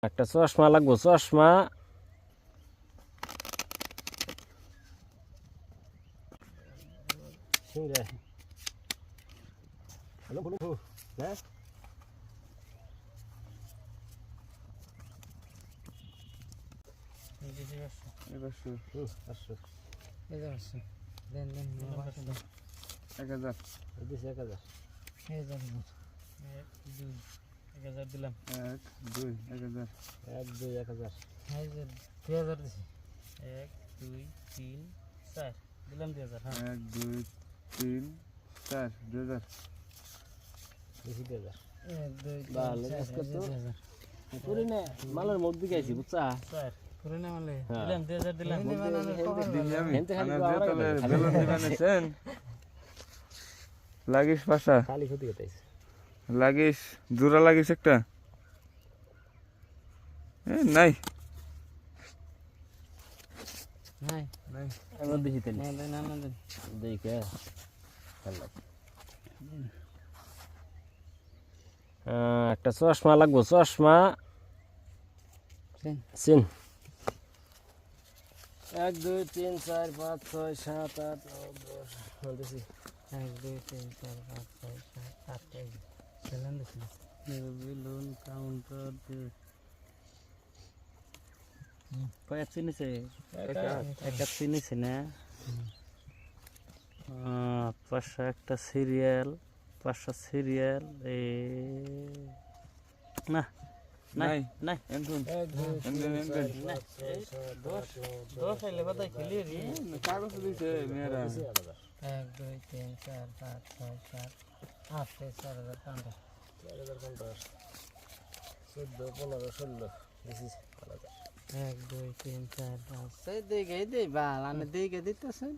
একটা চশমা লাগবো, চশমা। হ্যালো বলুন হ্যাঁ দিলাম 1 2 1000 1 2 1000 2000 দিছি 1 2 3 4 দিলাম 2000 হ্যাঁ 1 2 3 4 2000 বেশি 2000 1 2 ভালো কাজ করতো। পুরি না মালের মুখ দিকে আইছি বুঝছা। 4 পুরো না মানে দিলাম 2000 দিলাম হেনতে খালি বেলুন দিবানেছেন লাগিস পাশা খালি ক্ষতি করতেছে। লাগিস জোড়া লাগিস একটা নাই নাই নাই এমন দেখি তাহলে না না না দেখে ভালো। একটা চশমা লাগবো, চশমা। সিন 1 2 3 4 5 6 7 8 9 10 বলতেছি 1 2 3 4 5 6 7 8 দিলাম দিছি বেলুন কাউন্টার কয়েক চিনিছে একটা চিনিছে না পাঁচশো একটা সিরিয়াল 500 সিরিয়াল না নাই নাই এন্টুন 1 2 এন্টুন 10 আইলে বাদাই খেলি রে কাগজ দিছে মেয়েরা 1 2 3 4 5 6 7 8 4000 টাকা 4050 14 15 16 দিছিস 1 2 3 4 5 6 দেখে দেই বাল আমি দেখে দিতেছেন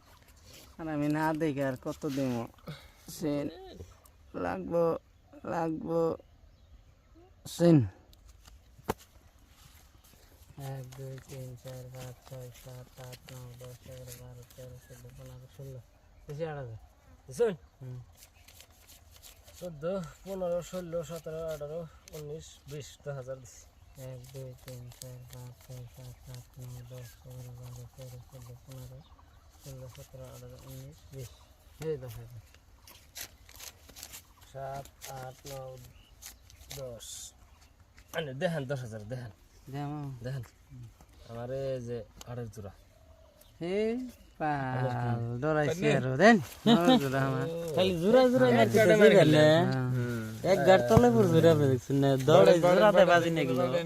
আর আমি না দেখে আর কত দেব সেন লাগবো সেন 1 2 3 4 5 6 7 8 9 10 11 12 13 14 15 16 বেশি 8000 দিছুন 14 15 16 17 18 19 20 10000 দিছি 1 2 3 4 5 6 7 8 9 10 11 12 13 14 15 16 17 18 19 20 এই 10000 7 8 9 10 আনে দেখেন 10000 দেখেন জামা দেখেন আমারে যে আড়াই জোড়া হে পাল ডরাইছে আর দেন জোড়া আমার খালি জোড়া জোড়া মারতে দিলে এক গাড় তলে পড়বে রে দেখছেন না দৌড়ে জোড়াতে বাজি নাকি জোড়া